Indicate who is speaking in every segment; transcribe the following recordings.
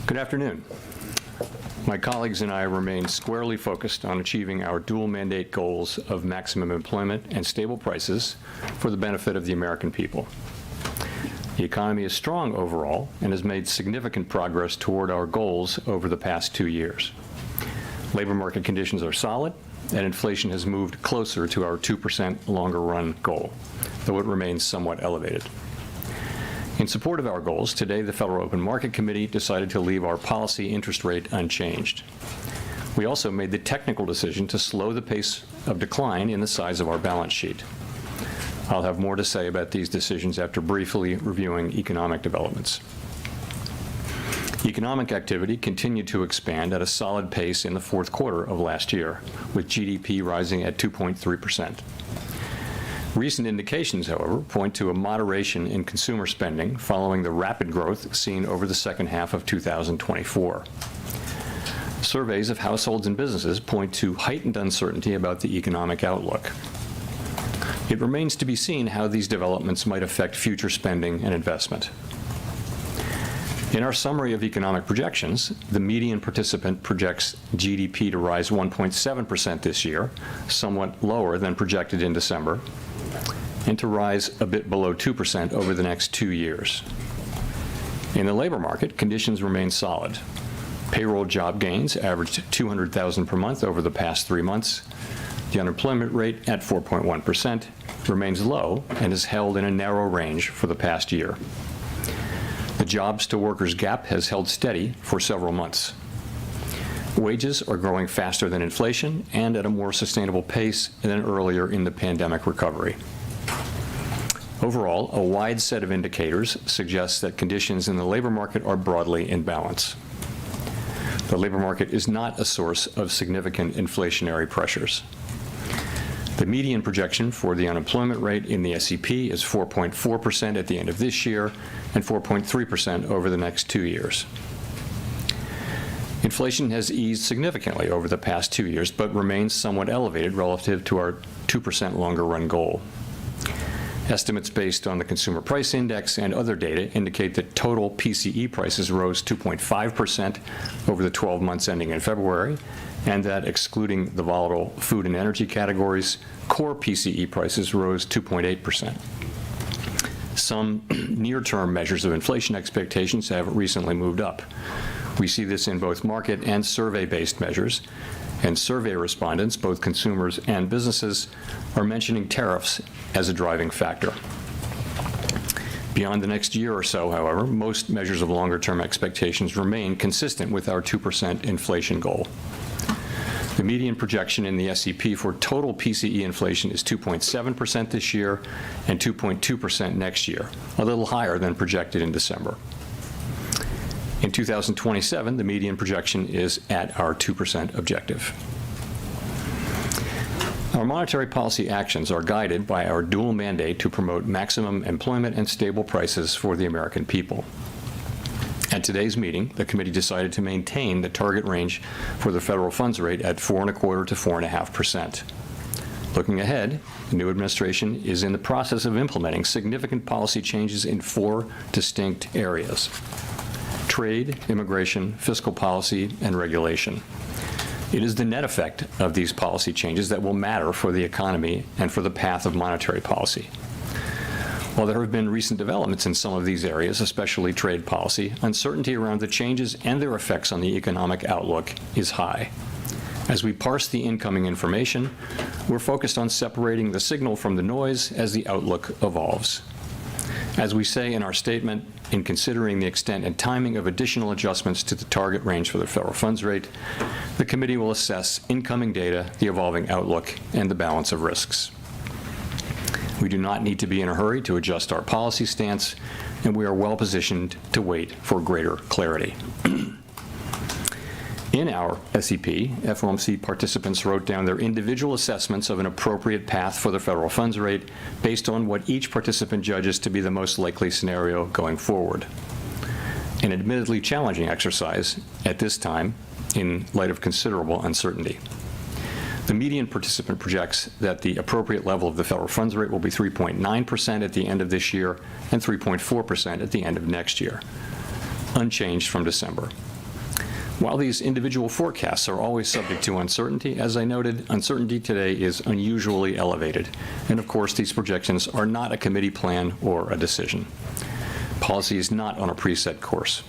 Speaker 1: Good afternoon. My colleagues and I remain squarely focused on achieving our dual mandate goals of maximum employment and stable prices for the benefit of the American people. The economy is strong overall and has made significant progress toward our goals over the past 2 years. Labor market conditions are solid, and inflation has moved closer to our 2% longer-run goal, though it remains somewhat elevated. In support of our goals, today the Federal Open Market Committee decided to leave our policy interest rate unchanged. We also made the technical decision to slow the pace of decline in the size of our balance sheet. I'll have more to say about these decisions after briefly reviewing economic developments. Economic activity continued to expand at a solid pace in the fourth quarter of last year, with GDP rising at 2.3%. Recent indications, however, point to a moderation in consumer spending following the rapid growth seen over the second half of 2024. Surveys of households and businesses point to heightened uncertainty about the economic outlook. It remains to be seen how these developments might affect future spending and investment. In our summary of economic projections, the median participant projects GDP to rise 1.7% this year, somewhat lower than projected in December, and to rise a bit below 2% over the next 2 years. In the labor market, conditions remain solid. Payroll job gains averaged 200,000 per month over the past 3 months. The unemployment rate at 4.1% remains low and is held in a narrow range for the past year. The jobs-to-workers gap has held steady for several months. Wages are growing faster than inflation and at a more sustainable pace than earlier in the pandemic recovery. Overall, a wide set of indicators suggests that conditions in the labor market are broadly in balance. The labor market is not a source of significant inflationary pressures. The median projection for the unemployment rate in the SEP is 4.4% at the end of this year and 4.3% over the next 2 years. Inflation has eased significantly over the past 2 years, but remains somewhat elevated relative to our 2% longer-run goal. Estimates based on the Consumer Price Index and other data indicate that total PCE prices rose 2.5% over the 12 months ending in February, and that excluding the volatile food and energy categories, core PCE prices rose 2.8%. Some near-term measures of inflation expectations have recently moved up. We see this in both market and survey-based measures, and survey respondents, both consumers and businesses, are mentioning tariffs as a driving factor. Beyond the next year or so, however, most measures of longer-term expectations remain consistent with our 2% inflation goal. The median projection in the SEP for total PCE inflation is 2.7% this year and 2.2% next year, a little higher than projected in December. In 2027, the median projection is at our 2% objective. Our monetary policy actions are guided by our dual mandate to promote maximum employment and stable prices for the American people. At today's meeting, the committee decided to maintain the target range for the federal funds rate at 4.25% to 4.5%. Looking ahead, the new administration is in the process of implementing significant policy changes in 4 distinct areas: trade, immigration, fiscal policy, and regulation. It is the net effect of these policy changes that will matter for the economy and for the path of monetary policy. While there have been recent developments in some of these areas, especially trade policy, uncertainty around the changes and their effects on the economic outlook is high. As we parse the incoming information, we're focused on separating the signal from the noise as the outlook evolves. As we say in our statement, in considering the extent and timing of additional adjustments to the target range for the federal funds rate, the committee will assess incoming data, the evolving outlook, and the balance of risks. We do not need to be in a hurry to adjust our policy stance, and we are well positioned to wait for greater clarity. In our SEP, FOMC participants wrote down their individual assessments of an appropriate path for the federal funds rate based on what each participant judges to be the most likely scenario going forward. An admittedly challenging exercise at this time in light of considerable uncertainty. The median participant projects that the appropriate level of the federal funds rate will be 3.9% at the end of this year and 3.4% at the end of next year, unchanged from December. While these individual forecasts are always subject to uncertainty, as I noted, uncertainty today is unusually elevated. And of course, these projections are not a committee plan or a decision. Policy is not on a preset course.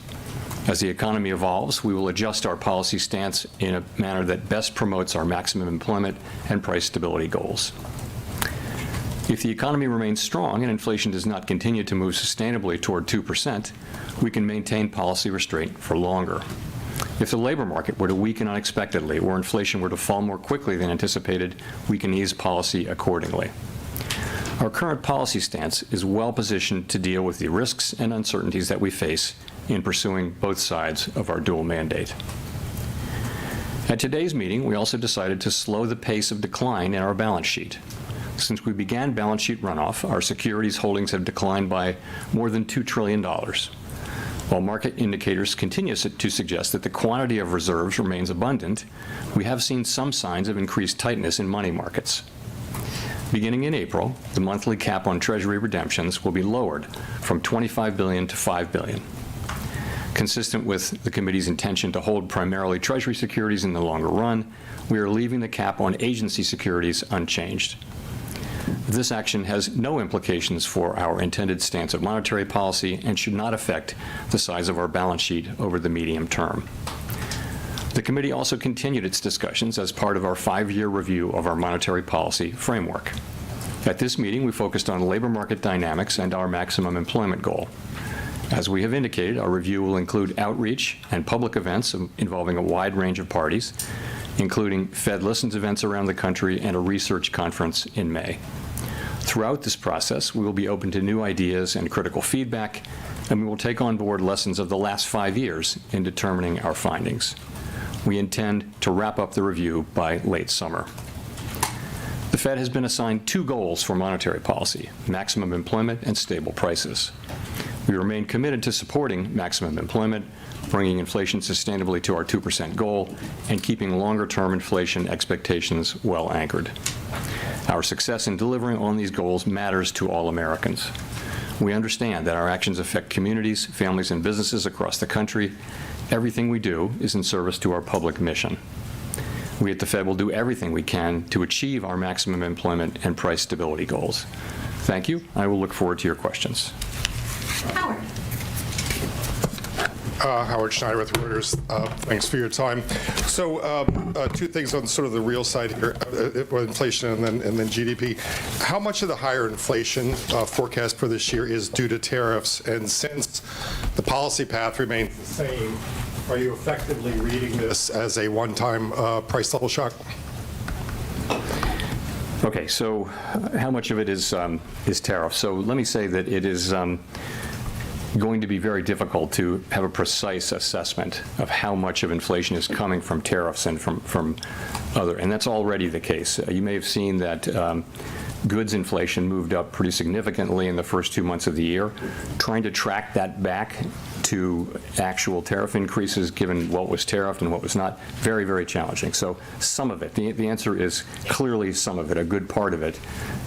Speaker 1: As the economy evolves, we will adjust our policy stance in a manner that best promotes our maximum employment and price stability goals. If the economy remains strong and inflation does not continue to move sustainably toward 2%, we can maintain policy restraint for longer. If the labor market were to weaken unexpectedly or inflation were to fall more quickly than anticipated, we can ease policy accordingly. Our current policy stance is well positioned to deal with the risks and uncertainties that we face in pursuing both sides of our dual mandate. At today's meeting, we also decided to slow the pace of decline in our balance sheet. Since we began balance sheet runoff, our securities holdings have declined by more than $2 trillion. While market indicators continue to suggest that the quantity of reserves remains abundant, we have seen some signs of increased tightness in money markets. Beginning in April, the monthly cap on Treasury redemptions will be lowered from $25 billion to $5 billion. Consistent with the committee's intention to hold primarily Treasury securities in the longer run, we are leaving the cap on agency securities unchanged. This action has no implications for our intended stance of monetary policy and should not affect the size of our balance sheet over the medium term. The committee also continued its discussions as part of our 5-year review of our monetary policy framework. At this meeting, we focused on labor market dynamics and our maximum employment goal. As we have indicated, our review will include outreach and public events involving a wide range of parties, including Fed Listens events around the country and a research conference in May. Throughout this process, we will be open to new ideas and critical feedback, and we will take on board lessons of the last 5 years in determining our findings. We intend to wrap up the review by late summer. The Fed has been assigned 2 goals for monetary policy: maximum employment and stable prices. We remain committed to supporting maximum employment, bringing inflation sustainably to our 2% goal, and keeping longer-term inflation expectations well anchored. Our success in delivering on these goals matters to all Americans. We understand that our actions affect communities, families, and businesses across the country. Everything we do is in service to our public mission. We at the Fed will do everything we can to achieve our maximum employment and price stability goals. Thank you. I will look forward to your questions.
Speaker 2: Howard.
Speaker 3: Howard Schneider with Reuters. Thanks for your time. So 2 things on sort of the real side here, inflation and then GDP. How much of the higher inflation forecast for this year is due to tariffs? And since the policy path remains the same, are you effectively reading this as a one-time price level shock?
Speaker 1: Okay, so how much of it is tariff? So let me say that it is going to be very difficult to have a precise assessment of how much of inflation is coming from tariffs and from other, and that's already the case. You may have seen that goods inflation moved up pretty significantly in the first 2 months of the year. Trying to track that back to actual tariff increases, given what was tariffed and what was not, very, very challenging. So some of it, the answer is clearly some of it. A good part of it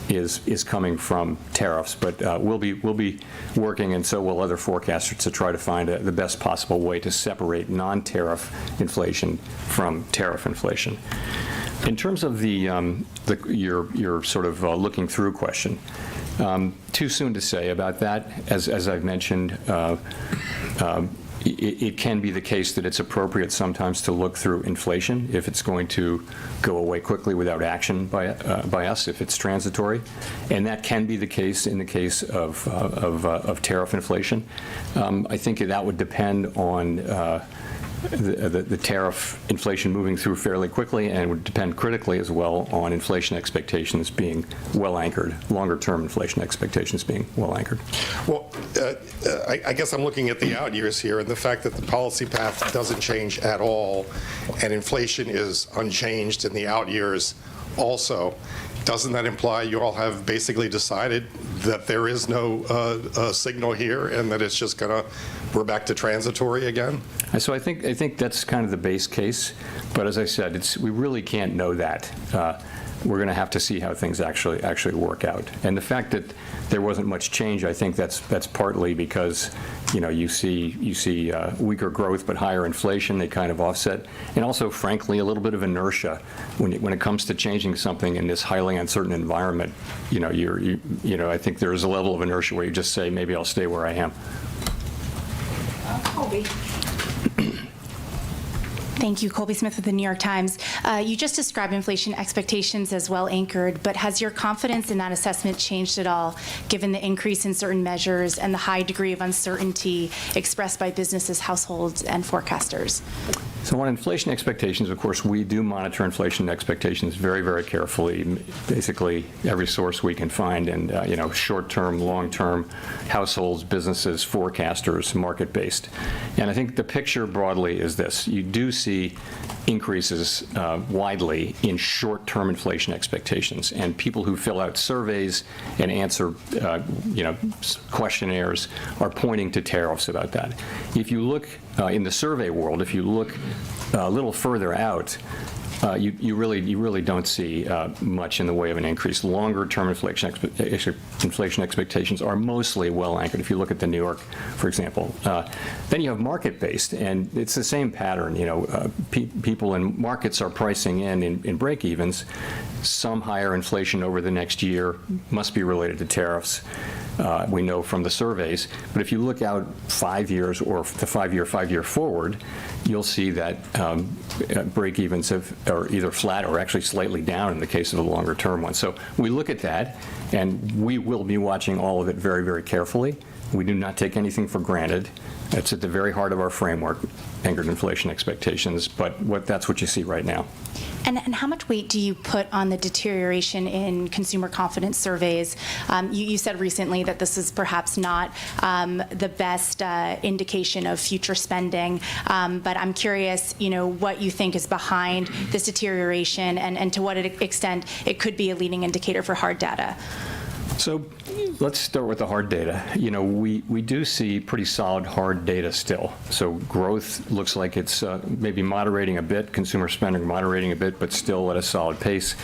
Speaker 1: is coming from tariffs, but we'll be working, and so will other forecasters, to try to find the best possible way to separate non-tariff inflation from tariff inflation. In terms of your sort of looking through question, too soon to say about that. As I've mentioned, it can be the case that it's appropriate sometimes to look through inflation if it's going to go away quickly without action by us, if it's transitory, and that can be the case in the case of tariff inflation. I think that would depend on the tariff inflation moving through fairly quickly, and it would depend critically as well on inflation expectations being well anchored, longer-term inflation expectations being well anchored.
Speaker 3: Well, I guess I'm looking at the out years here, and the fact that the policy path doesn't change at all, and inflation is unchanged in the out years also. Doesn't that imply you all have basically decided that there is no signal here, and that it's just we're back to transitory again?
Speaker 1: So I think that's kind of the base case, but as I said, we really can't know that we're going to have to see how things actually work out. And the fact that there wasn't much change, I think that's partly because, you see weaker growth but higher inflation. They kind of offset, and also, frankly, a little bit of inertia when it comes to changing something in this highly uncertain environment. I think there is a level of inertia where you just say, maybe I'll stay where I am.
Speaker 2: Colby. Thank you. Colby Smith with the New York Times. You just described inflation expectations as well anchored, but has your confidence in that assessment changed at all, given the increase in certain measures and the high degree of uncertainty expressed by businesses, households, and forecasters?
Speaker 1: So on inflation expectations, of course, we do monitor inflation expectations very, very carefully, basically every source we can find, and short-term, long-term, households, businesses, forecasters, market-based. And I think the picture broadly is this. You do see increases widely in short-term inflation expectations, and people who fill out surveys and answer questionnaires are pointing to tariffs about that. If you look in the survey world, if you look a little further out, you really don't see much in the way of an increase. Longer-term inflation expectations are mostly well anchored. If you look at the New York, for example, then you have market-based, and it's the same pattern. People in markets are pricing in break-evens. Some higher inflation over the next year must be related to tariffs. We know from the surveys. But if you look out 5 years or the five-year forward, you'll see that break-evens are either flat or actually slightly down in the case of the longer-term one. So we look at that, and we will be watching all of it very, very carefully. We do not take anything for granted. That's at the very heart of our framework, anchored inflation expectations, but that's what you see right now.
Speaker 2: And how much weight do you put on the deterioration in consumer confidence surveys? You said recently that this is perhaps not the best indication of future spending, but I'm curious, what you think is behind this deterioration and to what extent it could be a leading indicator for hard data.
Speaker 1: So let's start with the hard data. We do see pretty solid hard data still. So growth looks like it's maybe moderating a bit, consumer spending moderating a bit, but still at a solid pace.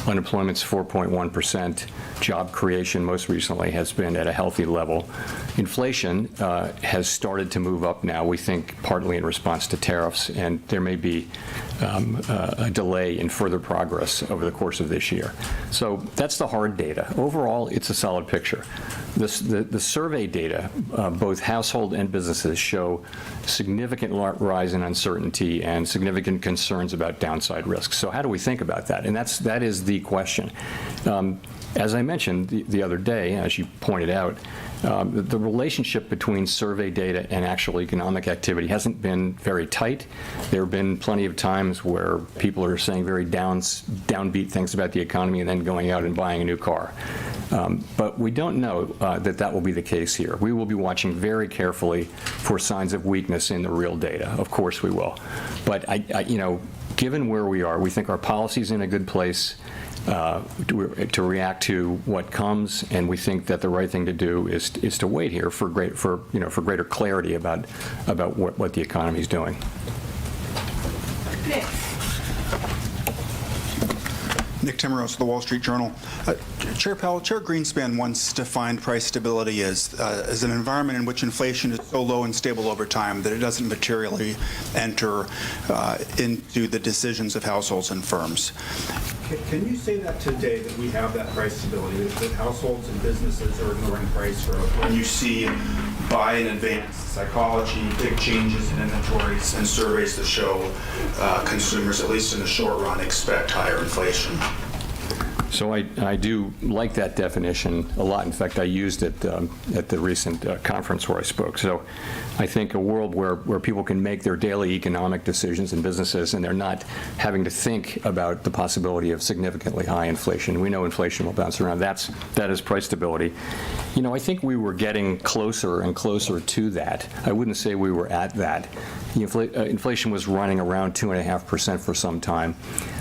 Speaker 1: Unemployment's 4.1%. Job creation most recently has been at a healthy level. Inflation has started to move up now, we think partly in response to tariffs, and there may be a delay in further progress over the course of this year. So that's the hard data. Overall, it's a solid picture. The survey data, both household and businesses, show significant rise in uncertainty and significant concerns about downside risks. So how do we think about that? And that is the question. As I mentioned the other day, as you pointed out, the relationship between survey data and actual economic activity hasn't been very tight. There have been plenty of times where people are saying very downbeat things about the economy and then going out and buying a new car. But we don't know that will be the case here. We will be watching very carefully for signs of weakness in the real data. Of course we will. But given where we are, we think our policy's in a good place to react to what comes, and we think that the right thing to do is to wait here for greater clarity about what the economy is doing.
Speaker 4: Nick Timmeros of the Wall Street Journal. Chair Powell, Chair Greenspan once defined price stability as an environment in which inflation is so low and stable over time that it doesn't materially enter into the decisions of households and firms.
Speaker 5: Can you say that today, that we have that price stability, that households and businesses are ignoring price growth when you see buy in advance psychology, big changes in inventories, and surveys that show consumers, at least in the short run, expect higher inflation?
Speaker 1: So I do like that definition a lot. In fact, I used it at the recent conference where I spoke. So I think a world where people can make their daily economic decisions in businesses and they're not having to think about the possibility of significantly high inflation. We know inflation will bounce around. That is price stability. I think we were getting closer and closer to that. I wouldn't say we were at that. Inflation was running around 2.5% for some time.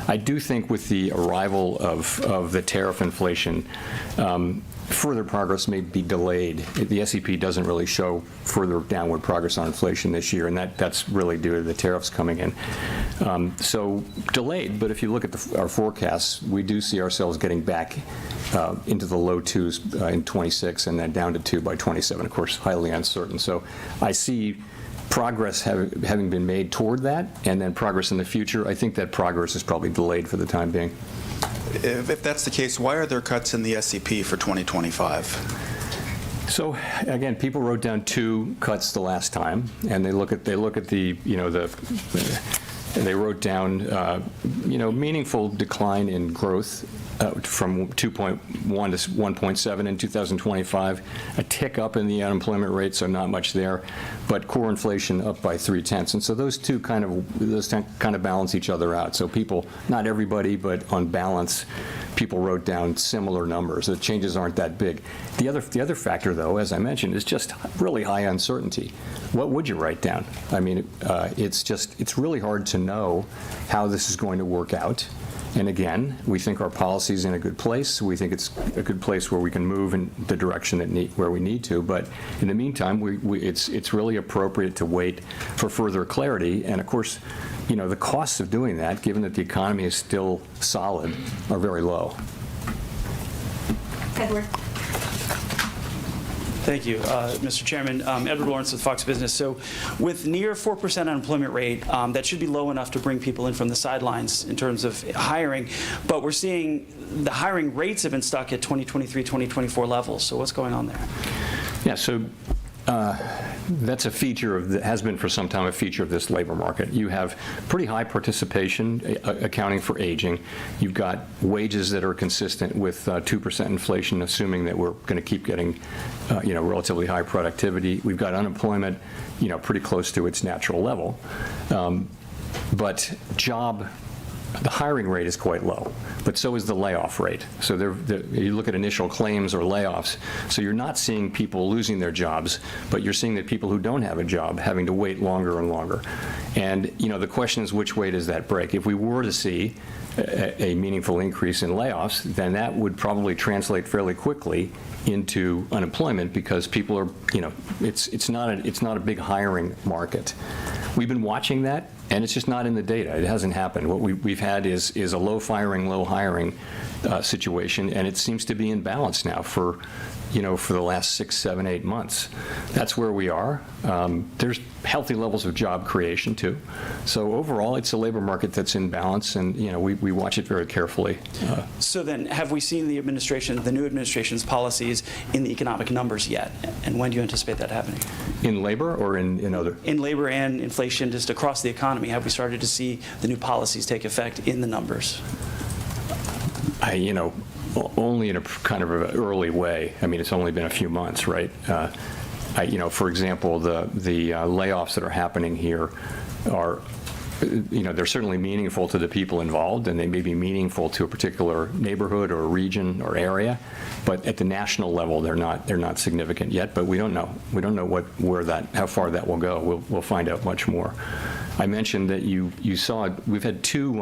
Speaker 1: I do think with the arrival of the tariff inflation, further progress may be delayed. The SEP doesn't really show further downward progress on inflation this year, and that's really due to the tariffs coming in. So delayed, but if you look at our forecasts, we do see ourselves getting back into the low 2s in 26 and then down to 2 by 27, of course, highly uncertain. So I see progress having been made toward that, and then progress in the future. I think that progress is probably delayed for the time being.
Speaker 4: If that's the case, why are there cuts in the SEP for 2025?
Speaker 1: So again, people wrote down 2 cuts the last time, and they look at the they wrote down meaningful decline in growth from 2.1 to 1.7 in 2025, a tick up in the unemployment rate, so not much there, but core inflation up by 0.3. And so those kind of balance each other out. So people, not everybody, but on balance, people wrote down similar numbers. The changes aren't that big. The other factor, though, as I mentioned, is just really high uncertainty. What would you write down? I mean, it's really hard to know how this is going to work out. And again, we think our policy is in a good place. We think it's a good place where we can move in the direction where we need to. But in the meantime, it's really appropriate to wait for further clarity. And of course, the costs of doing that, given that the economy is still solid, are very low.
Speaker 6: Edward.
Speaker 7: Thank you, Mr. Chairman. Edward Lawrence with Fox Business. So with near 4% unemployment rate, that should be low enough to bring people in from the sidelines in terms of hiring. But we're seeing the hiring rates have been stuck at 2023, 2024 levels. So what's going on there?
Speaker 1: Yeah, so that's a feature has been for some time a feature of this labor market. You have pretty high participation accounting for aging. You've got wages that are consistent with 2% inflation, assuming that we're going to keep getting relatively high productivity. We've got unemployment pretty close to its natural level. But the hiring rate is quite low, but so is the layoff rate. So you look at initial claims or layoffs, so you're not seeing people losing their jobs, but you're seeing that people who don't have a job having to wait longer and longer. And the question is, which way does that break? If we were to see a meaningful increase in layoffs, then that would probably translate fairly quickly into unemployment, because people are, it's not a big hiring market. We've been watching that, and it's just not in the data. It hasn't happened. What we've had is a low firing, low hiring situation, and it seems to be in balance now for the last 6, 7, 8 months. That's where we are. There's healthy levels of job creation too. So overall, it's a labor market that's in balance, and we watch it very carefully.
Speaker 7: So then, have we seen the new administration's policies in the economic numbers yet? And when do you anticipate that happening?
Speaker 1: In labor or in other?
Speaker 7: In labor and inflation, just across the economy, have we started to see the new policies take effect in the numbers?
Speaker 1: Only in a kind of an early way. I mean, it's only been a few months, right? For example, the layoffs that are happening here are, they're certainly meaningful to the people involved, and they may be meaningful to a particular neighborhood or region or area, but at the national level, they're not significant yet. But we don't know. We don't know how far that will go. We'll find out much more. I mentioned that you saw we've had two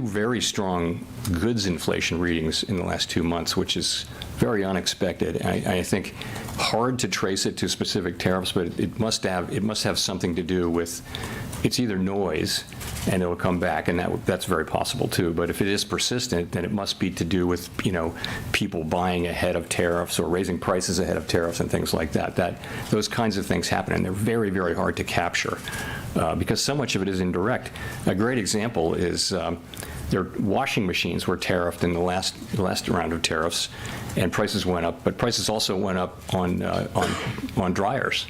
Speaker 1: very strong goods inflation readings in the last 2 months, which is very unexpected. I think hard to trace it to specific tariffs, but it must have something to do with, it's either noise and it'll come back, and that's very possible too. But if it is persistent, then it must be to do with people buying ahead of tariffs or raising prices ahead of tariffs and things like that. Those kinds of things happen, and they're very, very hard to capture because so much of it is indirect. A great example is their washing machines were tariffed in the last round of tariffs, and prices went up. But prices also went up on dryers,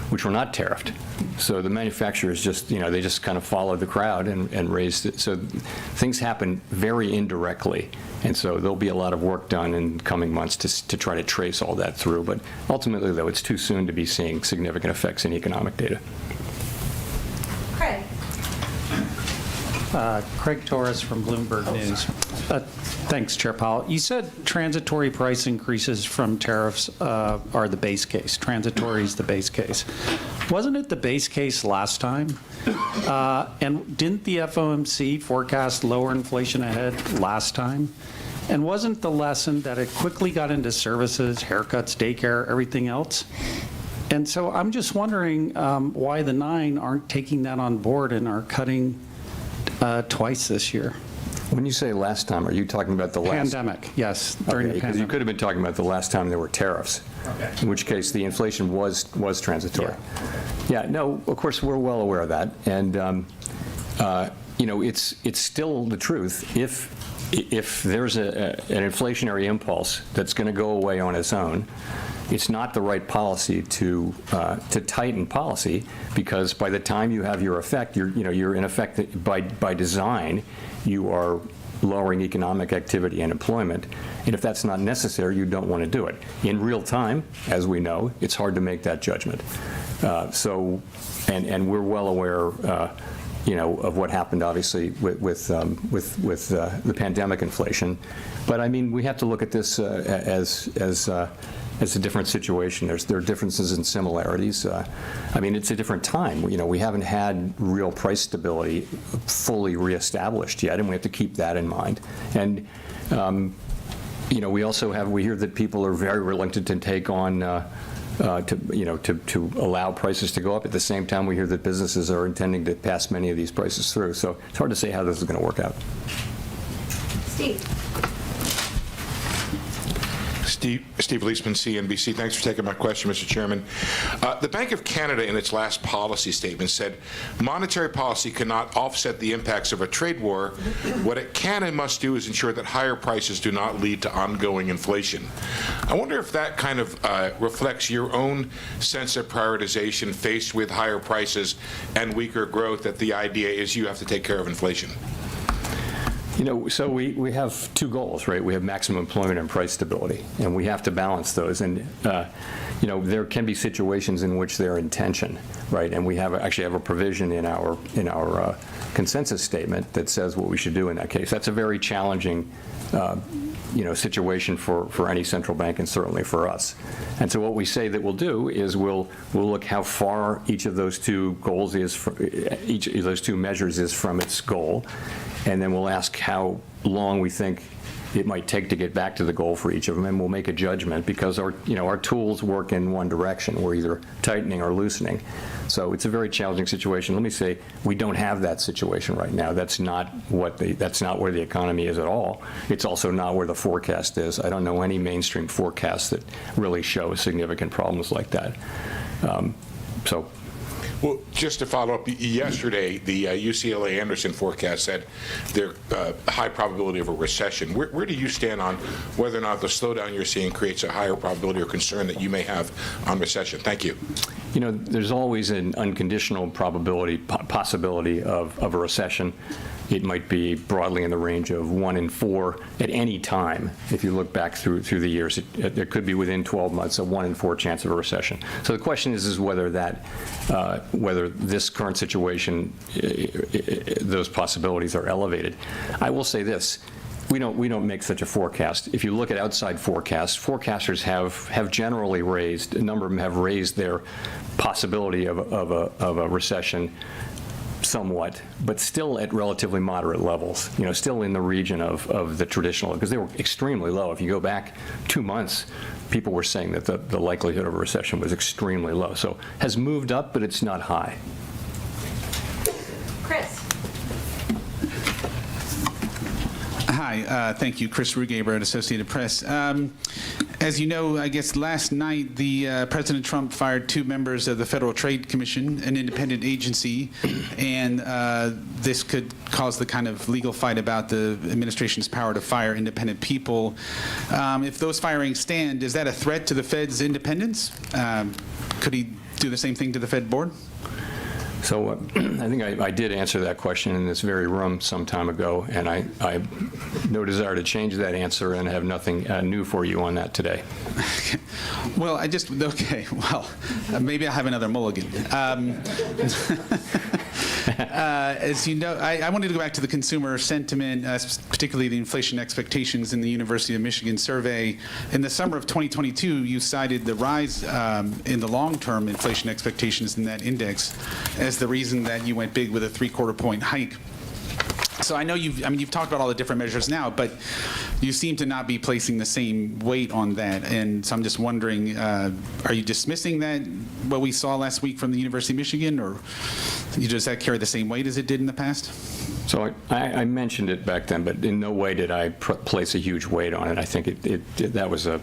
Speaker 1: which were not tariffed. So the manufacturers they just kind of followed the crowd and raised it. So things happen very indirectly, and so there'll be a lot of work done in coming months to try to trace all that through. But ultimately, though, it's too soon to be seeing significant effects in economic data.
Speaker 6: Craig.
Speaker 8: Craig Torres from Bloomberg News. Thanks, Chair Powell. You said transitory price increases from tariffs are the base case. Transitory is the base case. Wasn't it the base case last time? And didn't the FOMC forecast lower inflation ahead last time? And wasn't the lesson that it quickly got into services, haircuts, daycare, everything else? And so I'm just wondering why the 9 aren't taking that on board and are cutting twice this year.
Speaker 1: When you say last time, are you talking about the last?
Speaker 8: Pandemic, yes, during the
Speaker 1: Because you
Speaker 8: pandemic.
Speaker 1: could have been talking about the last time there were tariffs, in which case the inflation was transitory. Yeah, no, of course, we're well aware of that. And, it's still the truth. If there's an inflationary impulse that's going to go away on its own, it's not the right policy to tighten policy, because by the time you have your effect, you're in effect, by design, you are lowering economic activity and employment. And if that's not necessary, you don't want to do it. In real time, as we know, it's hard to make that judgment. And we're well aware, of what happened, obviously, with the pandemic inflation. But I mean, we have to look at this as a different situation. There are differences and similarities. I mean, it's a different time. We haven't had real price stability fully reestablished yet, and we have to keep that in mind. And we hear that people are very reluctant to take on to allow prices to go up. At the same time, we hear that businesses are intending to pass many of these prices through. So it's hard to say how this is going to work out.
Speaker 9: Steve Leisman, CNBC. Thanks for taking my question, Mr. Chairman. The Bank of Canada, in its last policy statement, said monetary policy cannot offset the impacts of a trade war. What it can and must do is ensure that higher prices do not lead to ongoing inflation. I wonder if that kind of reflects your own sense of prioritization faced with higher prices and weaker growth, that the idea is you have to take care of inflation.
Speaker 1: So we have two goals, right? We have maximum employment and price stability, and we have to balance those. And there can be situations in which they're in tension, right? And we actually have a provision in our consensus statement that says what we should do in that case. That's a very challenging situation for any central bank, and certainly for us. And so what we say that we'll do is we'll look how far each of those two goals is, each of those two measures is from its goal, and then we'll ask how long we think it might take to get back to the goal for each of them, and we'll make a judgment, because our tools work in one direction. We're either tightening or loosening. So it's a very challenging situation. Let me say, we don't have that situation right now. That's not where the economy is at all. It's also not where the forecast is. I don't know any mainstream forecast that really shows significant problems like that.
Speaker 9: Well, just to follow up, yesterday, the UCLA Anderson forecast said there's a high probability of a recession. Where do you stand on whether or not the slowdown you're seeing creates a higher probability or concern that you may have on recession? Thank you.
Speaker 1: There's always an unconditional possibility of a recession. It might be broadly in the range of 1 in 4 at any time. If you look back through the years, there could be within 12 months a 1 in 4 chance of a recession. So the question is whether whether this current situation, those possibilities are elevated. I will say this. We don't make such a forecast. If you look at outside forecasts, forecasters have generally raised, a number of them have raised their possibility of a recession somewhat, but still at relatively moderate levels, still in the region of the traditional, because they were extremely low. If you go back 2 months, people were saying that the likelihood of a recession was extremely low. So has moved up, but it's not high.
Speaker 6: Chris.
Speaker 10: Hi, thank you. Chris Rugaber at Associated Press. As you know, I guess last night, President Trump fired 2 members of the Federal Trade Commission, an independent agency, and this could cause the kind of legal fight about the administration's power to fire independent people. If those firings stand, is that a threat to the Fed's independence? Could he do the same thing to the Fed board?
Speaker 1: So I think I did answer that question in this very room some time ago, and I have no desire to change that answer, and have nothing new for you on that today.
Speaker 10: Well, maybe I'll have another mulligan. As you know, I wanted to go back to the consumer sentiment, particularly the inflation expectations in the University of Michigan survey. In the summer of 2022, you cited the rise in the long-term inflation expectations in that index as the reason that you went big with a 3/4 point hike. So I know you've talked about all the different measures now, but you seem to not be placing the same weight on that. And so I'm just wondering, are you dismissing that, what we saw last week from the University of Michigan, or does that carry the same weight as it did in the past?
Speaker 1: So I mentioned it back then, but in no way did I place a huge weight on it. I think that was a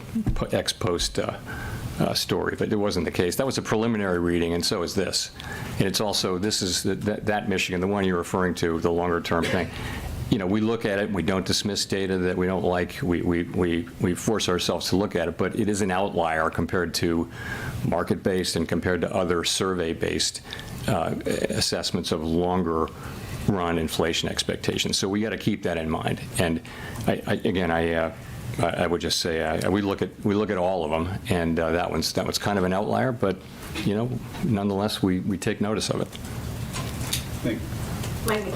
Speaker 1: ex post story, but it wasn't the case. That was a preliminary reading, and so is this. And it's also, this is that Michigan, the one you're referring to, the longer term thing. You know, we look at it, we don't dismiss data that we don't like, we force ourselves to look at it, but it is an outlier compared to market-based and compared to other survey-based assessments of longer run inflation expectations. So we got to keep that in mind. And I would just say we look at all of them, and that one's kind of an outlier, but you know, nonetheless we take notice of it.
Speaker 10: Thank you.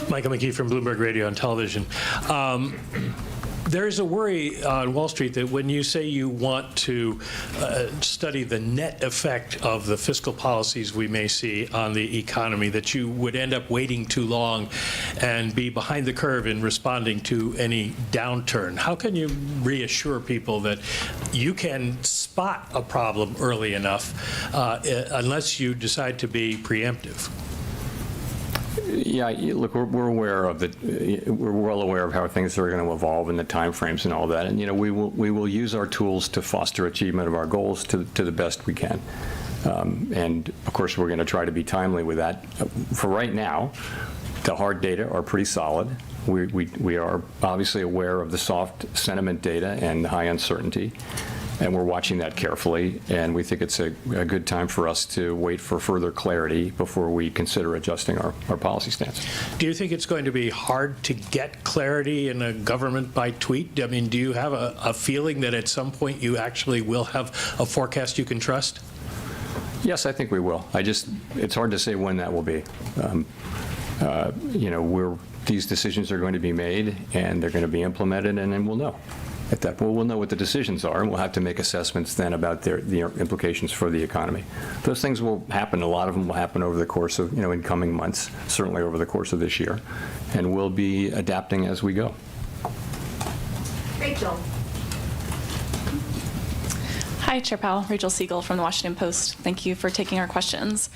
Speaker 11: Michael McKee from Bloomberg Radio and Television. There's a worry on Wall Street that when you say you want to study the net effect of the fiscal policies we may see on the economy, that you would end up waiting too long and be behind the curve in responding to any downturn. How can you reassure people that you can spot a problem early enough unless you decide to be preemptive?
Speaker 1: Yeah, look, we're aware of we're well aware of how things are going to evolve and the timeframes and all that. And you know, we will use our tools to foster achievement of our goals to the best we can. And of course, we're going to try to be timely with that. For right now, the hard data are pretty solid. We are obviously aware of the soft sentiment data and high uncertainty, and we're watching that carefully, and we think it's a good time for us to wait for further clarity before we consider adjusting our policy stance.
Speaker 11: Do you think it's going to be hard to get clarity in a government by tweet? I mean, do you have a feeling that at some point you actually will have a forecast you can trust?
Speaker 1: Yes, I think we will. It's hard to say when that will be. You know, these decisions are going to be made, and they're going to be implemented, and then we'll know. At that point, we'll know what the decisions are, and we'll have to make assessments then about the implications for the economy. Those things will happen. A lot of them will happen over the course of, in coming months, certainly over the course of this year, and we'll be adapting as we go.
Speaker 6: Rachel.
Speaker 12: Hi, Chair Powell. Rachel Siegel from the Washington Post. Thank you for taking our questions.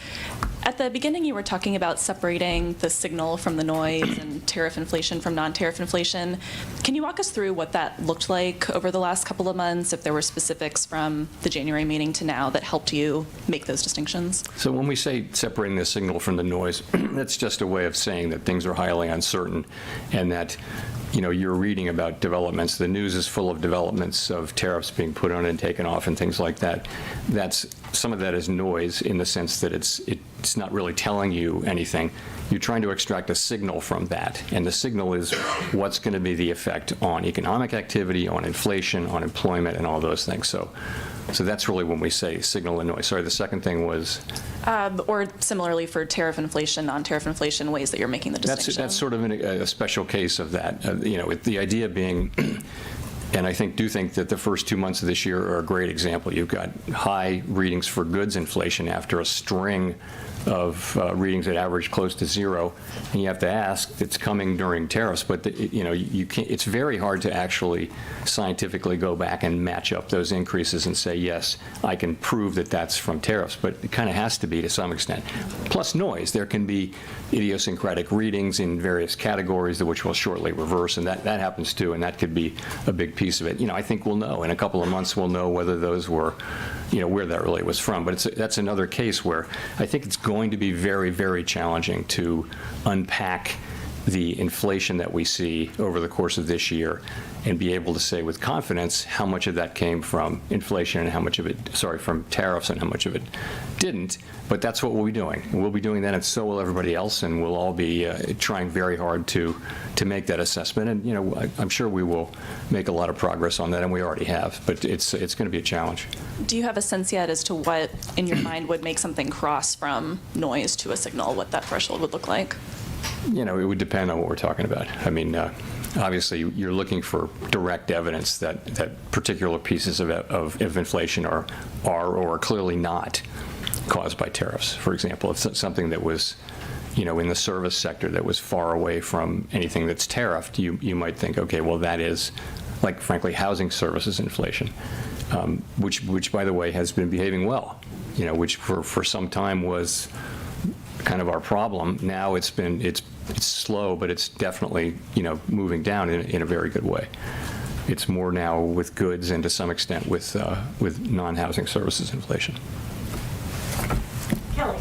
Speaker 12: At the beginning, you were talking about separating the signal from the noise and tariff inflation from non-tariff inflation. Can you walk us through what that looked like over the last couple of months, if there were specifics from the January meeting to now that helped you make those distinctions?
Speaker 1: So when we say separating the signal from the noise, that's just a way of saying that things are highly uncertain, and that you're reading about developments. The news is full of developments of tariffs being put on and taken off and things like that. Some of that is noise in the sense that it's not really telling you anything. You're trying to extract a signal from that, and the signal is what's going to be the effect on economic activity, on inflation, on employment, and all those things. So that's really when we say signal and noise. Sorry, the second thing was?
Speaker 12: Or similarly for tariff inflation, non-tariff inflation, ways that you're making the distinction.
Speaker 1: That's sort of a special case of that. The idea being, and I do think that the first 2 months of this year are a great example. You've got high readings for goods inflation after a string of readings that average close to zero, and you have to ask, it's coming during tariffs, but you can't. It's very hard to actually scientifically go back and match up those increases and say, yes, I can prove that that's from tariffs, but it kind of has to be to some extent. Plus noise. There can be idiosyncratic readings in various categories, which will shortly reverse, and that happens too, and that could be a big piece of it. I think we'll know. In a couple of months, we'll know whether those were, where that really was from. But that's another case where I think it's going to be very, very challenging to unpack the inflation that we see over the course of this year and be able to say with confidence how much of that came from inflation and how much of it, from tariffs, and how much of it didn't. But that's what we'll be doing. We'll be doing that, and so will everybody else, and we'll all be trying very hard to make that assessment. And I'm sure we will make a lot of progress on that, and we already have. But it's going to be a challenge.
Speaker 12: Do you have a sense yet as to what, in your mind, would make something cross from noise to a signal, what that threshold would look like?
Speaker 1: It would depend on what we're talking about. I mean, obviously, you're looking for direct evidence that particular pieces of inflation are or are clearly not caused by tariffs. For example, if it's something that was, in the service sector that was far away from anything that's tariffed, you might think, okay, well, that is, like, frankly, housing services inflation, which, by the way, has been behaving well, which for some time was kind of our problem. Now it's slow, but it's definitely, moving down in a very good way. It's more now with goods and to some extent with non-housing services inflation.
Speaker 6: Kelly.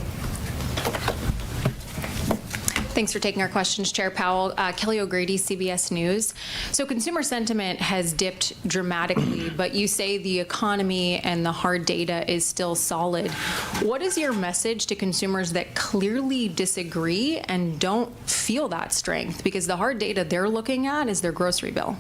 Speaker 13: Thanks for taking our questions, Chair Powell. Kelly O'Grady, CBS News. So consumer sentiment has dipped dramatically, but you say the economy and the hard data is still solid. What is your message to consumers that clearly disagree and don't feel that strength? Because the hard data they're looking at is their grocery bill.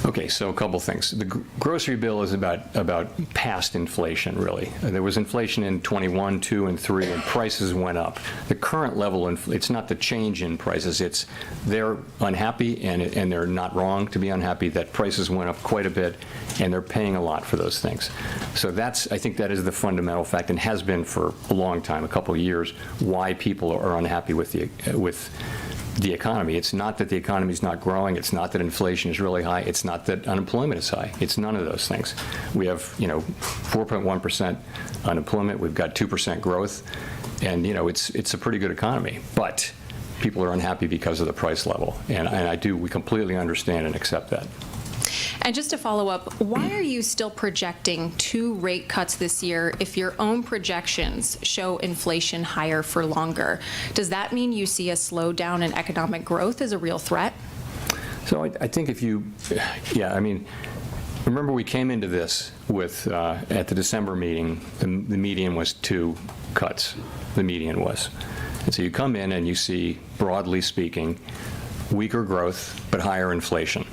Speaker 1: Okay, so a couple things. The grocery bill is about past inflation, really. There was inflation in 21, 2, and 3, and prices went up. The current level, it's not the change in prices. It's they're unhappy, and they're not wrong to be unhappy that prices went up quite a bit, and they're paying a lot for those things. So I think that is the fundamental fact, and has been for a long time, a couple of years, why people are unhappy with the economy. It's not that the economy is not growing. It's not that inflation is really high. It's not that unemployment is high. It's none of those things. We have, 4.1% unemployment. We've got 2% growth, and it's a pretty good economy. But people are unhappy because of the price level, and we completely understand and accept that.
Speaker 13: And just to follow up, why are you still projecting 2 rate cuts this year if your own projections show inflation higher for longer? Does that mean you see a slowdown in economic growth as a real threat?
Speaker 1: So I think remember we came into this with, at the December meeting, the median was 2 cuts, the median was. And so you come in and you see, broadly speaking, weaker growth but higher inflation.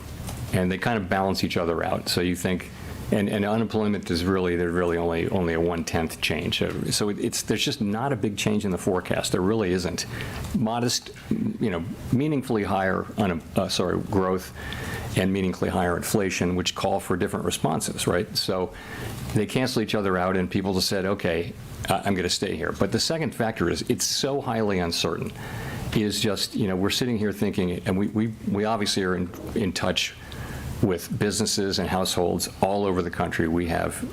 Speaker 1: And they kind of balance each other out. So you think, and unemployment is really only a 1/10 change. So there's just not a big change in the forecast. There really isn't. Modest, meaningfully higher growth and meaningfully higher inflation, which call for different responses, right? So they cancel each other out, and people just said, okay, I'm going to stay here. But the second factor is it's so highly uncertain. It is just, we're sitting here thinking, and we obviously are in touch with businesses and households all over the country. We have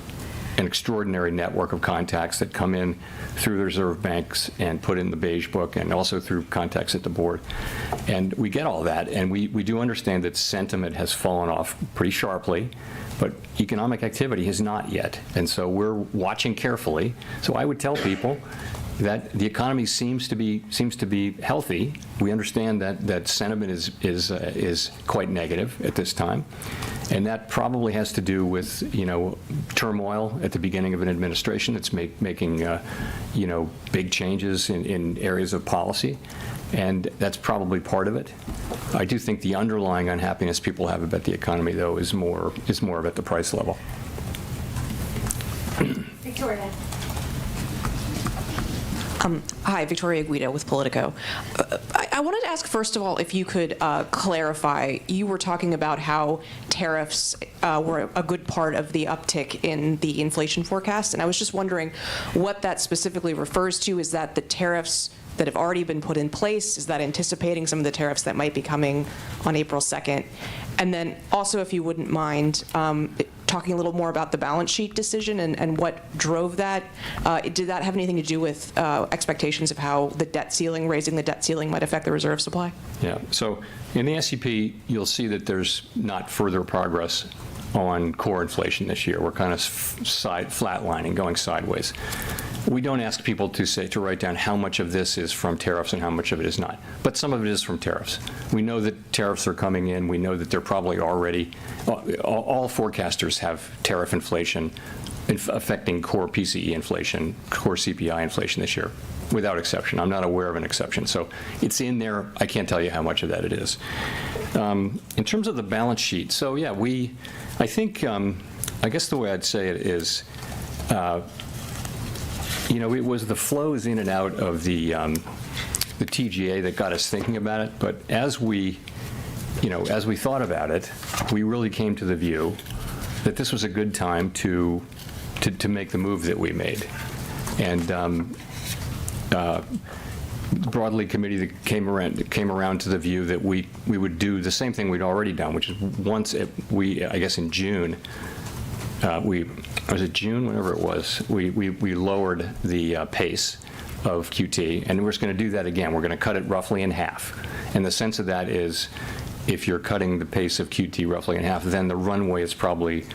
Speaker 1: an extraordinary network of contacts that come in through the reserve banks and put in the beige book, and also through contacts at the board. And we get all that, and we do understand that sentiment has fallen off pretty sharply, but economic activity has not yet. And so we're watching carefully. So I would tell people that the economy seems to be healthy. We understand that sentiment is quite negative at this time, and that probably has to do with turmoil at the beginning of an administration that's making big changes in areas of policy, and that's probably part of it. I do think the underlying unhappiness people have about the economy, though, is more about the price level.
Speaker 6: Victoria.
Speaker 14: Hi, Victoria Guido with Politico. I wanted to ask, first of all, if you could clarify, you were talking about how tariffs were a good part of the uptick in the inflation forecast, and I was just wondering what that specifically refers to. Is that the tariffs that have already been put in place? Is that anticipating some of the tariffs that might be coming on April 2nd? And then also, if you wouldn't mind, talking a little more about the balance sheet decision and what drove that. Did that have anything to do with expectations of how the debt ceiling, raising the debt ceiling, might affect the reserve supply?
Speaker 1: Yeah, so in the SEP, you'll see that there's not further progress on core inflation this year. We're kind of flatlining, going sideways. We don't ask people to write down how much of this is from tariffs and how much of it is not. But some of it is from tariffs. We know that tariffs are coming in. We know that they're probably already, all forecasters have tariff inflation affecting core PCE inflation, core CPI inflation this year, without exception. I'm not aware of an exception. So it's in there. I can't tell you how much of that it is. In terms of the balance sheet, so yeah, I think, I guess the way I'd say it is, it was the flows in and out of the TGA that got us thinking about it. But as we thought about it, we really came to the view that this was a good time to make the move that we made. And broadly committee that came around to the view that we would do the same thing we'd already done, which is I guess in June, was it June, whenever it was, we lowered the pace of QT, and we're just going to do that again. We're going to cut it roughly in half. And the sense of that is, if you're cutting the pace of QT roughly in half, then the runway is probably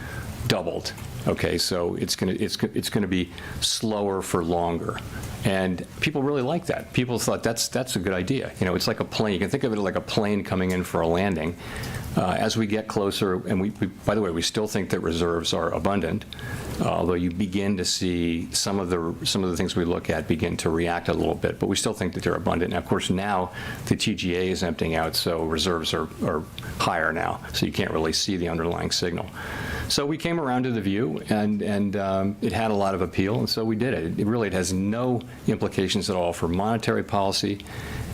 Speaker 1: doubled. Okay, so it's going to be slower for longer, and people really like that. People thought that's a good idea. You know, it's like a plane. You can think of it like a plane coming in for a landing. As we get closer, and we by the way, we still think that reserves are abundant, although you begin to see some of the things we look at begin to react a little bit, but we still think that they're abundant. And of course, now the TGA is emptying out, so reserves are higher now, so you can't really see the underlying signal. So we came around to the view, and it had a lot of appeal, and so we did it. It has no implications at all for monetary policy.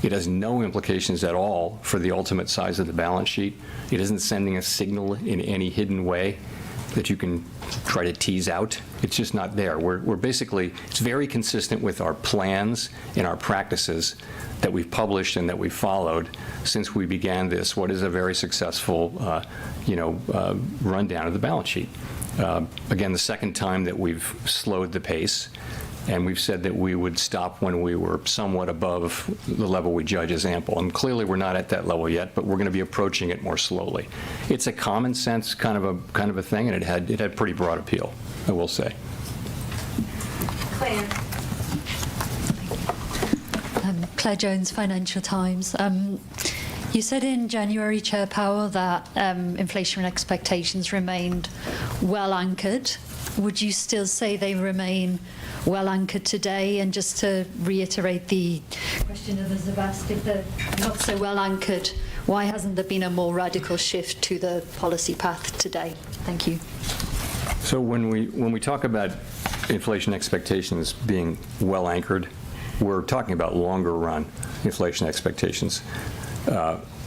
Speaker 1: It has no implications at all for the ultimate size of the balance sheet. It isn't sending a signal in any hidden way that you can try to tease out. It's just not there. We're basically, it's very consistent with our plans and our practices that we've published and that we've followed since we began this, what is a very successful, rundown of the balance sheet. Again, the second time that we've slowed the pace, and we've said that we would stop when we were somewhat above the level we judge as ample. And clearly we're not at that level yet, but we're going to be approaching it more slowly. It's a common sense kind of a thing, and it had pretty broad appeal, I will say.
Speaker 6: Claire.
Speaker 15: Claire Jones, Financial Times. You said in January, Chair Powell, that inflation expectations remained well anchored. Would you still say they remain well anchored today? And just to reiterate the question others have asked, if they're not so well anchored, why hasn't there been a more radical shift to the policy path today? Thank you.
Speaker 1: So when we talk about inflation expectations being well anchored, we're talking about longer run inflation expectations.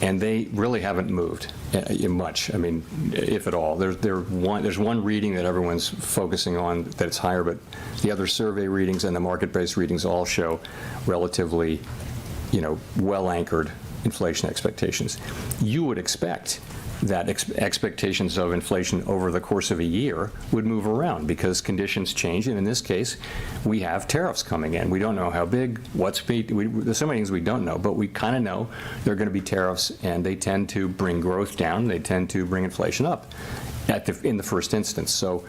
Speaker 1: And they really haven't moved much, I mean, if at all. There's one reading that everyone's focusing on that it's higher, but the other survey readings and the market-based readings all show relatively, well-anchored inflation expectations. You would expect that expectations of inflation over the course of a year would move around because conditions change, and in this case, we have tariffs coming in. We don't know how big, what's big. There's so many things we don't know, but we kind of know there are going to be tariffs, and they tend to bring growth down. They tend to bring inflation up in the first instance. So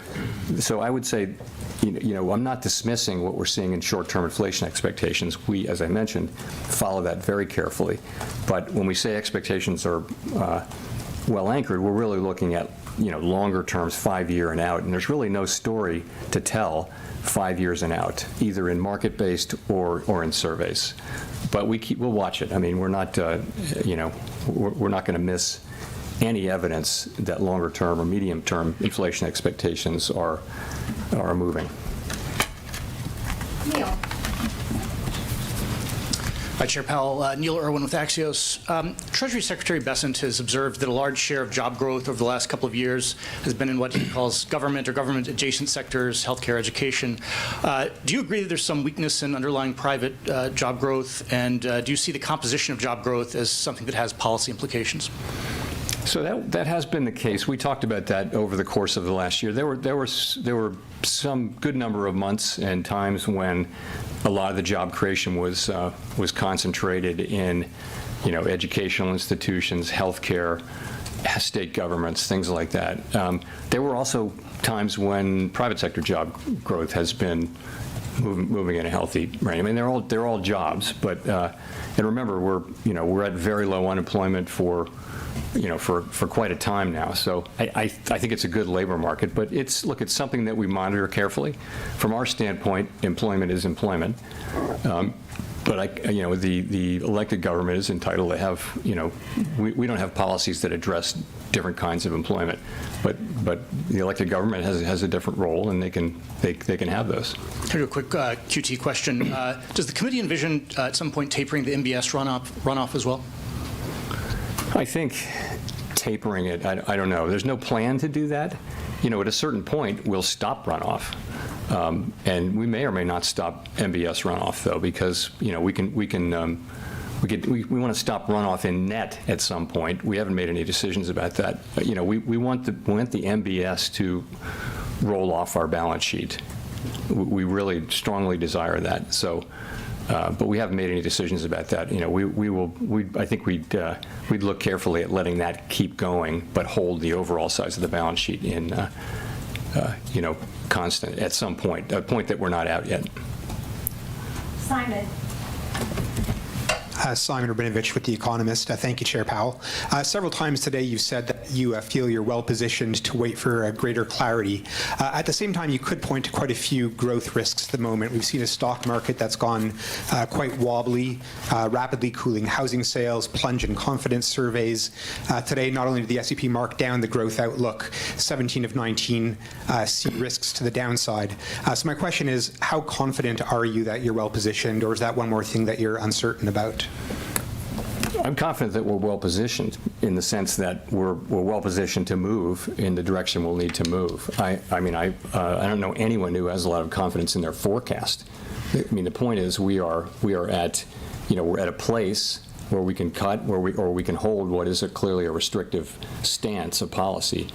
Speaker 1: I would say, I'm not dismissing what we're seeing in short-term inflation expectations. We, as I mentioned, follow that very carefully. But when we say expectations are well anchored, we're really looking at longer terms, 5-year and out, and there's really no story to tell 5 years and out, either in market-based or in surveys. But we'll watch it. I mean, we're not we're not going to miss any evidence that longer term or medium term inflation expectations are moving.
Speaker 6: Neil.
Speaker 16: Hi, Chair Powell. Neil Irwin with Axios. Treasury Secretary Bessent has observed that a large share of job growth over the last couple of years has been in what he calls government or government-adjacent sectors, healthcare, education. Do you agree that there's some weakness in underlying private job growth, and do you see the composition of job growth as something that has policy implications?
Speaker 1: So that has been the case. We talked about that over the course of the last year. There were some good number of months and times when a lot of the job creation was concentrated in, educational institutions, healthcare, state governments, things like that. There were also times when private sector job growth has been moving in a healthy range. I mean, they're all jobs, but and remember, we're at very low unemployment for quite a time now. So I think it's a good labor market, but it's something that we monitor carefully. From our standpoint, employment is employment. But the elected government is entitled to have, we don't have policies that address different kinds of employment, but the elected government has a different role, and they can have those.
Speaker 16: I'll do a quick QT question. Does the committee envision at some point tapering the MBS runoff as well?
Speaker 1: I think tapering it, I don't know. There's no plan to do that. At a certain point, we'll stop runoff. And we may or may not stop MBS runoff, though, because, we want to stop runoff in net at some point. We haven't made any decisions about that. We want the MBS to roll off our balance sheet. We really strongly desire that. So, but we haven't made any decisions about that. I think we'd look carefully at letting that keep going, but hold the overall size of the balance sheet in, constant at some point, a point that we're not out yet.
Speaker 6: Simon.
Speaker 17: Simon Rabinovich with The Economist. Thank you, Chair Powell. Several times today you've said that you feel you're well positioned to wait for greater clarity. At the same time, you could point to quite a few growth risks at the moment. We've seen a stock market that's gone quite wobbly, rapidly cooling housing sales, plunge in confidence surveys. Today, not only did the S&P mark down the growth outlook, 17 of 19 see risks to the downside. So my question is, how confident are you that you're well positioned, or is that one more thing that you're uncertain about?
Speaker 1: I'm confident that we're well positioned in the sense that we're well positioned to move in the direction we'll need to move. I don't know anyone who has a lot of confidence in their forecast. I mean, the point is we are at a place where we can cut, or we can hold what is clearly a restrictive stance of policy,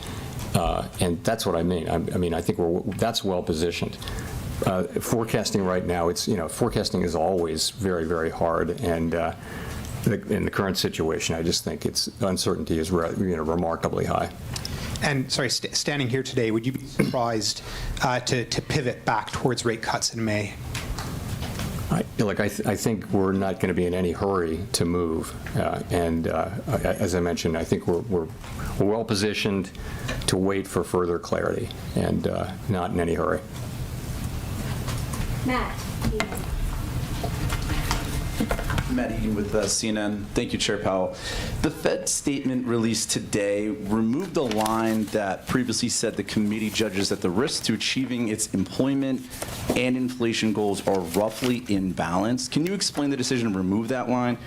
Speaker 1: and that's what I mean. I think that's well positioned. Forecasting right now, forecasting is always very, very hard, and in the current situation, I just think uncertainty is remarkably high.
Speaker 17: And sorry, standing here today, would you be surprised to pivot back towards rate cuts in May?
Speaker 1: I think we're not going to be in any hurry to move, and as I mentioned, I think we're well positioned to wait for further clarity, and not in any hurry.
Speaker 6: Matt.
Speaker 18: Matt Egan with CNN. Thank you, Chair Powell. The Fed statement released today removed a line that previously said the committee judges that the risks to achieving its employment and inflation goals are roughly in balance. Can you explain the decision to remove that line?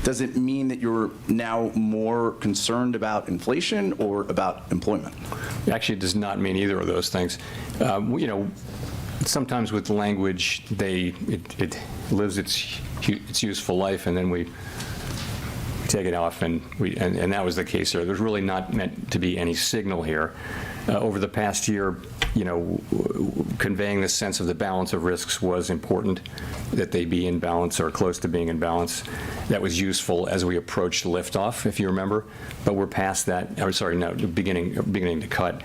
Speaker 18: Does it mean that you're now more concerned about inflation or about employment?
Speaker 1: Actually, it does not mean either of those things. Sometimes with language, it lives its useful life, and then we take it off, and that was the case here. There's really not meant to be any signal here. Over the past year, conveying this sense of the balance of risks was important, that they be in balance or close to being in balance. That was useful as we approached liftoff, if you remember, but we're past that. Beginning to cut.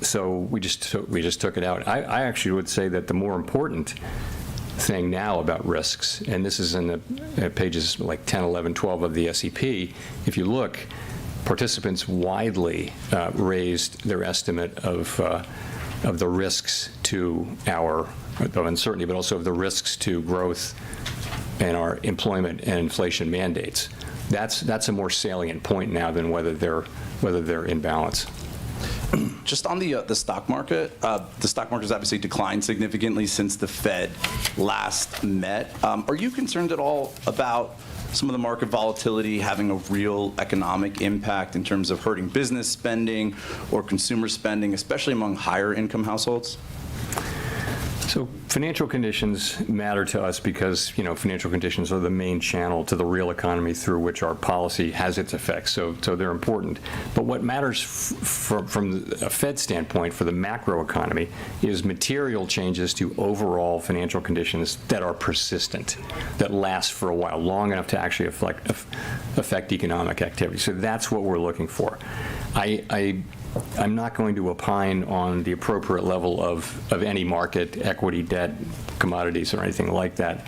Speaker 1: So we just took it out. I actually would say that the more important thing now about risks, and this is in the pages like 10, 11, 12 of the SEP, if you look, participants widely raised their estimate of the risks to of uncertainty, but also of the risks to growth and our employment and inflation mandates. That's a more salient point now than whether they're in balance.
Speaker 18: Just on the stock market has obviously declined significantly since the Fed last met. Are you concerned at all about some of the market volatility having a real economic impact in terms of hurting business spending or consumer spending, especially among higher income households?
Speaker 1: So financial conditions matter to us because, financial conditions are the main channel to the real economy through which our policy has its effects. So they're important. But what matters from a Fed standpoint for the macro economy is material changes to overall financial conditions that are persistent, that last for a while, long enough to actually affect economic activity. So that's what we're looking for. I'm not going to opine on the appropriate level of any market, equity, debt, commodities, or anything like that.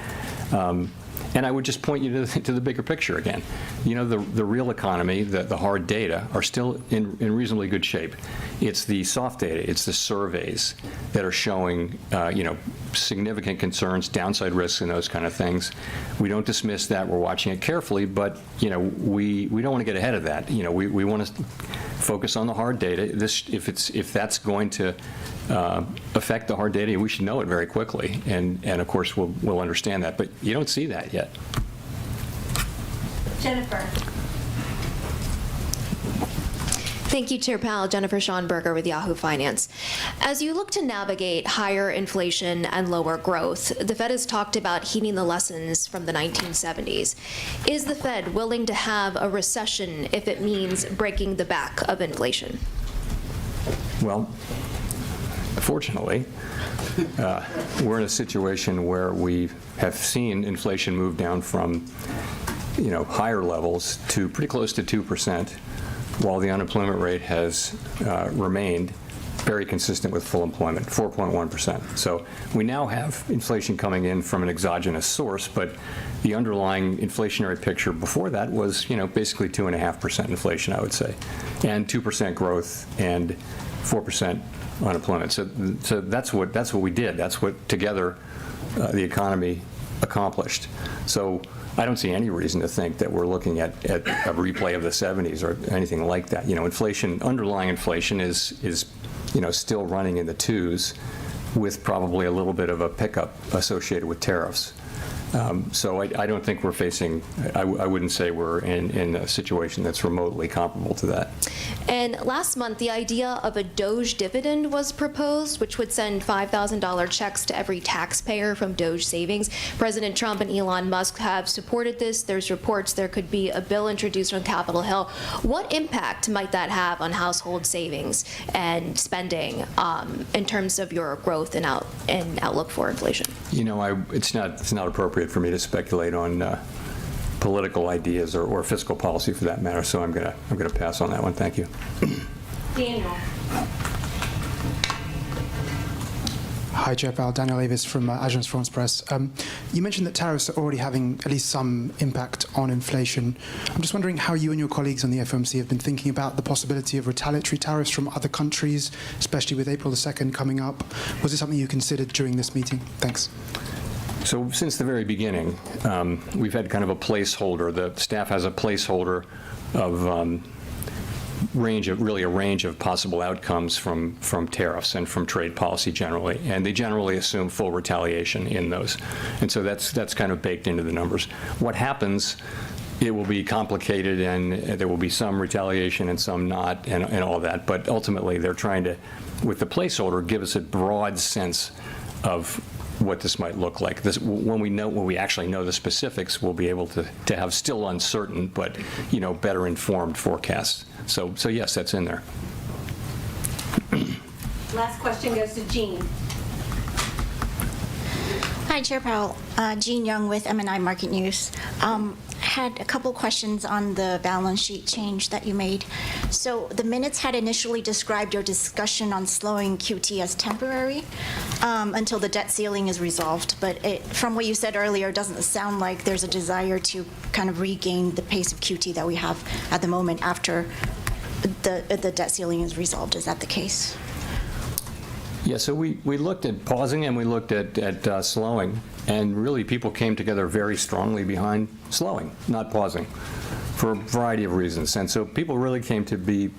Speaker 1: And I would just point you to the bigger picture again. The real economy, the hard data, are still in reasonably good shape. It's the soft data, it's the surveys that are showing, significant concerns, downside risks, and those kind of things. We don't dismiss that. We're watching it carefully, but we don't want to get ahead of that. We want to focus on the hard data. If that's going to affect the hard data, we should know it very quickly, and of course we'll understand that. But you don't see that yet.
Speaker 6: Jennifer.
Speaker 19: Thank you, Chair Powell. Jennifer Schonberger with Yahoo Finance. As you look to navigate higher inflation and lower growth, the Fed has talked about heeding the lessons from the 1970s. Is the Fed willing to have a recession if it means breaking the back of inflation?
Speaker 1: Well, fortunately, we're in a situation where we have seen inflation move down from, higher levels to pretty close to 2%, while the unemployment rate has remained very consistent with full employment, 4.1%. So we now have inflation coming in from an exogenous source, but the underlying inflationary picture before that was, basically 2.5% inflation, I would say, and 2% growth and 4% unemployment. So that's what we did. That's what together the economy accomplished. So I don't see any reason to think that we're looking at a replay of the 70s or anything like that. Inflation, underlying inflation is still running in the 2s with probably a little bit of a pickup associated with tariffs. So I don't think we're facing, I wouldn't say we're in a situation that's remotely comparable to that.
Speaker 19: And last month, the idea of a Doge dividend was proposed, which would send $5,000 checks to every taxpayer from Doge savings. President Trump and Elon Musk have supported this. There's reports there could be a bill introduced on Capitol Hill. What impact might that have on household savings and spending in terms of your growth and outlook for inflation?
Speaker 1: It's not appropriate for me to speculate on political ideas or fiscal policy for that matter, so I'm gonna pass on that one. Thank you.
Speaker 19: Daniel.
Speaker 20: Hi, Chair Powell. Daniel Avis from Agence France Presse. You mentioned that tariffs are already having at least some impact on inflation. I'm just wondering how you and your colleagues on the FOMC have been thinking about the possibility of retaliatory tariffs from other countries, especially with April the 2nd coming up. Was it something you considered during this meeting? Thanks.
Speaker 1: So since the very beginning, we've had kind of a placeholder. The staff has a placeholder of a range of possible outcomes from tariffs and from trade policy generally, and they generally assume full retaliation in those. And so that's kind of baked into the numbers. What happens, it will be complicated, and there will be some retaliation and some not, and all that. But ultimately, they're trying to, with the placeholder, give us a broad sense of what this might look like. When we actually know the specifics, we'll be able to have still uncertain, but better informed forecasts. So yes, that's in there.
Speaker 6: Last question goes to Jean.
Speaker 21: Hi, Chair Powell. Jean Young with MNI Market News. Had a couple questions on the balance sheet change that you made. So the minutes had initially described your discussion on slowing QT as temporary until the debt ceiling is resolved. But from what you said earlier, it doesn't sound like there's a desire to kind of regain the pace of QT that we have at the moment after the debt ceiling is resolved. Is that the case?
Speaker 1: Yeah, so we looked at pausing and we looked at slowing, and really people came together very strongly behind slowing, not pausing, for a variety of reasons. And so people really came to be,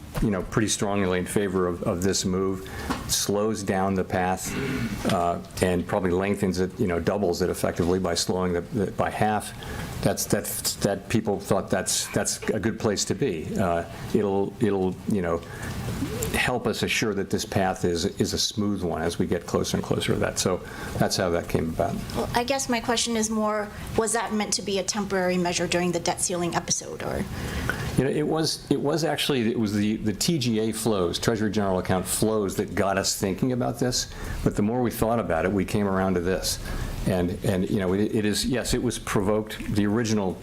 Speaker 1: pretty strongly in favor of this move. It slows down the path and probably lengthens it, doubles it effectively by slowing by half. That people thought that's a good place to be. It'll help us assure that this path is a smooth one as we get closer and closer to that. So that's how that came about.
Speaker 21: Well, I guess my question is more, was that meant to be a temporary measure during the debt ceiling episode, or?
Speaker 1: It was the TGA flows, Treasury General Account flows, that got us thinking about this. But the more we thought about it, we came around to this. And it is, yes, it was provoked. The original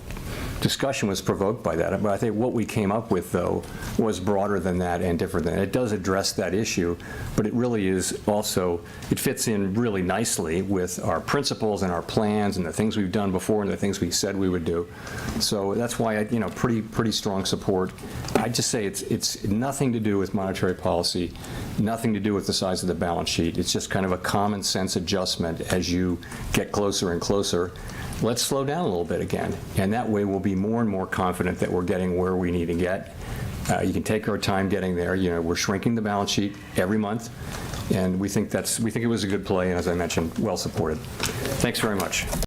Speaker 1: discussion was provoked by that. But I think what we came up with, though, was broader than that and different than that. It does address that issue, but it really is also, it fits in really nicely with our principles and our plans and the things we've done before and the things we said we would do. So that's why, pretty strong support. I'd just say it's nothing to do with monetary policy, nothing to do with the size of the balance sheet. It's just kind of a common sense adjustment as you get closer and closer. Let's slow down a little bit again, and that way we'll be more and more confident that we're getting where we need to get. You can take our time getting there. We're shrinking the balance sheet every month, and we think it was a good play, and as I mentioned, well supported. Thanks very much.